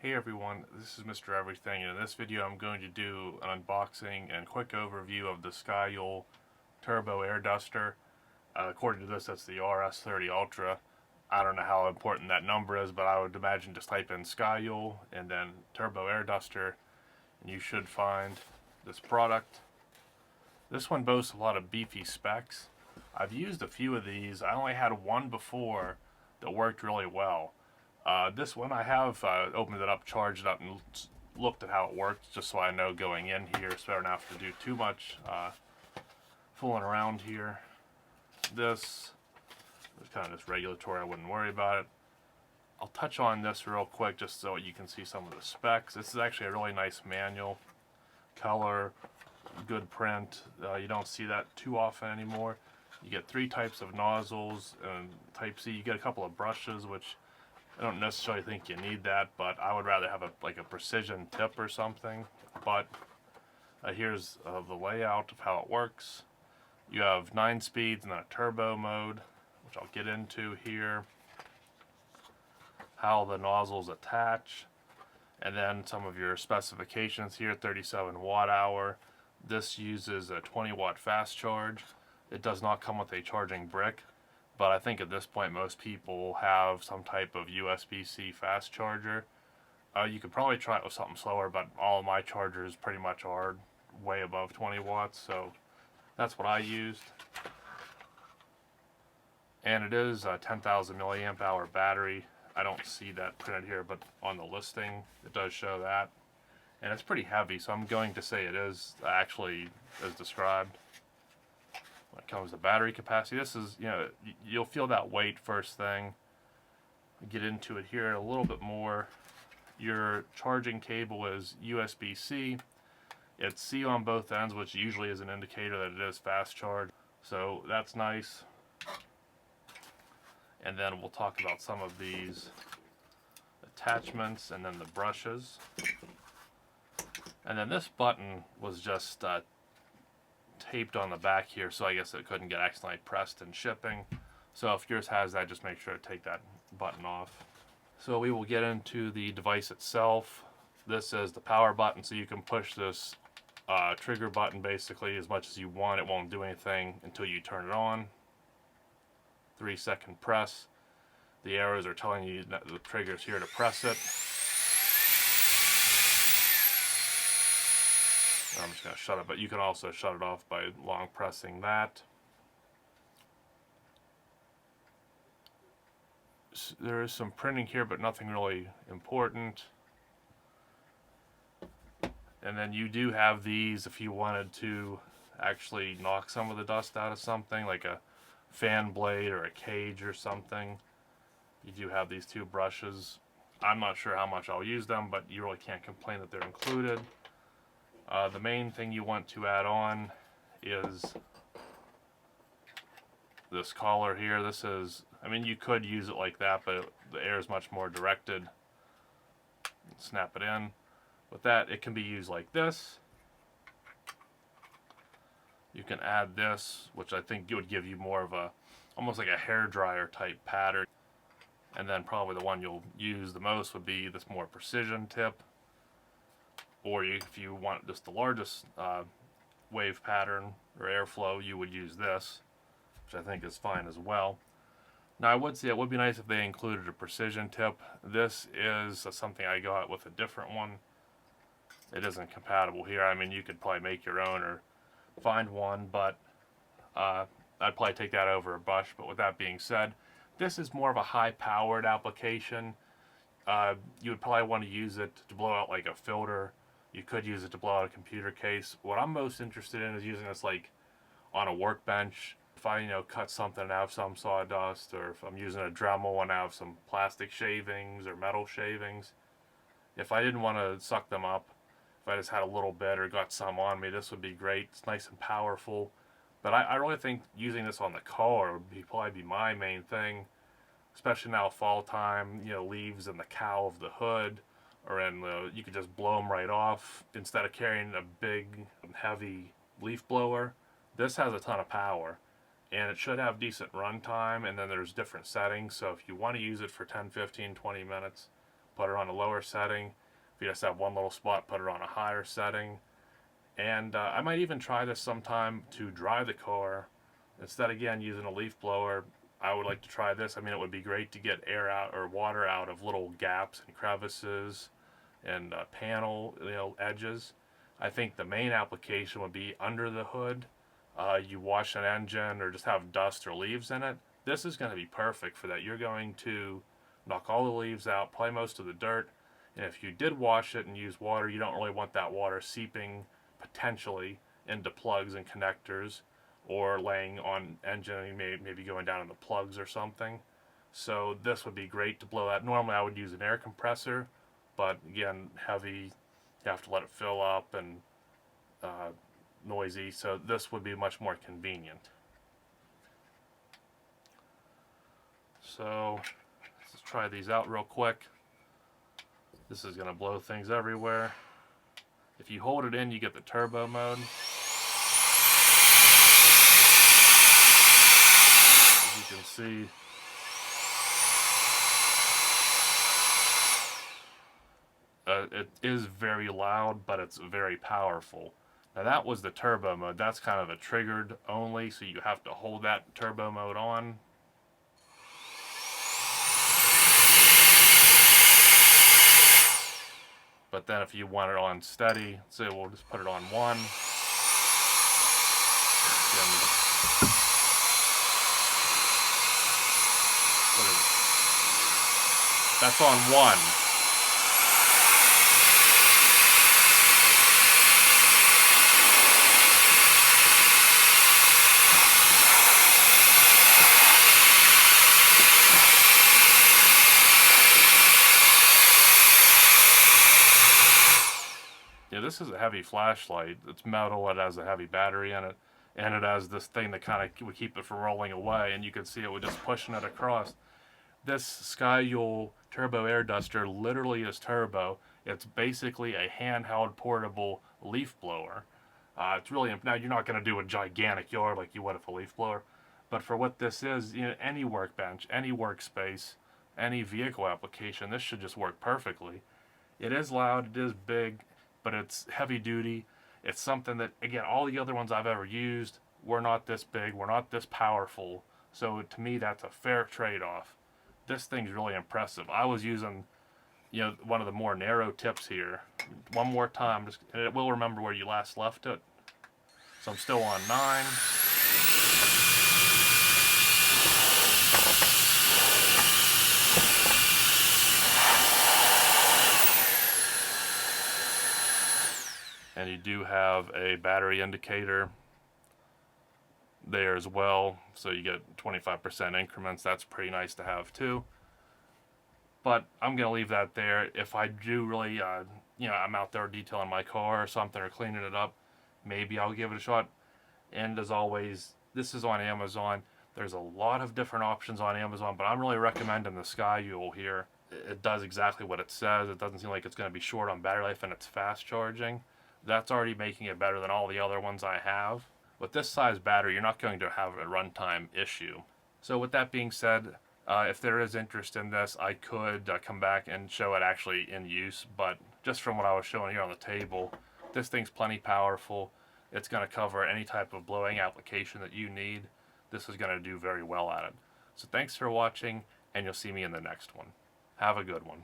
Hey everyone, this is Mr. Everything, and in this video I'm going to do an unboxing and quick overview of the Skyule Turbo Air Duster. According to this, that's the RS30 Ultra. I don't know how important that number is, but I would imagine just type in Skyule and then Turbo Air Duster, and you should find this product. This one boasts a lot of beefy specs. I've used a few of these. I only had one before that worked really well. This one I have opened it up, charged it up, and looked at how it works, just so I know going in here. It's better not to do too much fooling around here. This is kind of just regulatory. I wouldn't worry about it. I'll touch on this real quick just so you can see some of the specs. This is actually a really nice manual. Color, good print. You don't see that too often anymore. You get 3 types of nozzles, and Type C, you get a couple of brushes, which I don't necessarily think you need that, but I would rather have like a precision tip or something. But here's the layout of how it works. You have 9 speeds and then a turbo mode, which I'll get into here. How the nozzles attach, and then some of your specifications here. 37 watt hour. This uses a 20 watt fast charge. It does not come with a charging brick, but I think at this point most people have some type of USB-C fast charger. You could probably try it with something slower, but all of my chargers pretty much are way above 20 watts, so that's what I used. And it is a 10,000 milliamp hour battery. I don't see that printed here, but on the listing it does show that. And it's pretty heavy, so I'm going to say it is actually as described. When it comes to battery capacity, this is, you'll feel that weight first thing. Get into it here a little bit more. Your charging cable is USB-C. It's C on both ends, which usually is an indicator that it is fast charge. So that's nice. And then we'll talk about some of these attachments and then the brushes. And then this button was just taped on the back here, so I guess it couldn't get accidentally pressed in shipping. So if yours has that, just make sure to take that button off. So we will get into the device itself. This is the power button, so you can push this trigger button basically as much as you want. It won't do anything until you turn it on. 3-second press. The arrows are telling you that the trigger is here to press it. I'm just going to shut it, but you can also shut it off by long pressing that. There is some printing here, but nothing really important. And then you do have these if you wanted to actually knock some of the dust out of something, like a fan blade or a cage or something. You do have these 2 brushes. I'm not sure how much I'll use them, but you really can't complain that they're included. The main thing you want to add on is this collar here. This is, you could use it like that, but the air is much more directed. Snap it in. With that, it can be used like this. You can add this, which I think it would give you more of a, almost like a hairdryer type pattern. And then probably the one you'll use the most would be this more precision tip. Or if you want just the largest wave pattern or airflow, you would use this, which I think is fine as well. Now I would say it would be nice if they included a precision tip. This is something I got with a different one. It isn't compatible here. You could probably make your own or find one, but I'd probably take that over a brush. But with that being said, this is more of a high-powered application. You would probably want to use it to blow out like a filter. You could use it to blow out a computer case. What I'm most interested in is using this like on a workbench. If I cut something and have some sawdust, or if I'm using a Dremel and I have some plastic shavings or metal shavings. If I didn't want to suck them up, if I just had a little bit or got some on me, this would be great. It's nice and powerful. But I really think using this on the car would probably be my main thing, especially now fall time. Leaves in the cowl of the hood, or you could just blow them right off instead of carrying a big, heavy leaf blower. This has a ton of power, and it should have decent run time. And then there's different settings, so if you want to use it for 10, 15, 20 minutes, put it on a lower setting. If you just have one little spot, put it on a higher setting. And I might even try this sometime to dry the car. Instead, again, using a leaf blower, I would like to try this. I mean, it would be great to get air out or water out of little gaps and crevices and panel, edges. I think the main application would be under the hood. You wash an engine or just have dust or leaves in it. This is going to be perfect for that. You're going to knock all the leaves out, probably most of the dirt. And if you did wash it and use water, you don't really want that water seeping potentially into plugs and connectors or laying on engine, maybe going down in the plugs or something. So this would be great to blow that. Normally I would use an air compressor, but again, heavy, you have to let it fill up and noisy, so this would be much more convenient. So let's try these out real quick. This is going to blow things everywhere. If you hold it in, you get the turbo mode. As you can see, it is very loud, but it's very powerful. Now that was the turbo mode. That's kind of a triggered only, so you have to hold that turbo mode on. But then if you want it on steady, say we'll just put it on 1. That's on 1. Yeah, this is a heavy flashlight. It's metal, it has a heavy battery in it, and it has this thing that kind of would keep it from rolling away, and you can see it with just pushing it across. This Skyule turbo air duster literally is turbo. It's basically a handheld portable leaf blower. It's really, now you're not going to do a gigantic yard like you would with a leaf blower, but for what this is, any workbench, any workspace, any vehicle application, this should just work perfectly. It is loud, it is big, but it's heavy duty. It's something that, again, all the other ones I've ever used were not this big, were not this powerful. So to me, that's a fair trade-off. This thing's really impressive. I was using, one of the more narrow tips here. One more time, and it will remember where you last left it. So I'm still on 9. And you do have a battery indicator there as well, so you get 25% increments. That's pretty nice to have too. But I'm going to leave that there. If I do really, I'm out there detailing my car or something or cleaning it up, maybe I'll give it a shot. And as always, this is on Amazon. There's a lot of different options on Amazon, but I'm really recommending the Skyule here. It does exactly what it says. It doesn't seem like it's going to be short on battery life, and it's fast charging. That's already making it better than all the other ones I have. With this size battery, you're not going to have a runtime issue. So with that being said, if there is interest in this, I could come back and show it actually in use, but just from what I was showing here on the table, this thing's plenty powerful. It's going to cover any type of blowing application that you need. This is going to do very well at it. So thanks for watching, and you'll see me in the next one. Have a good one.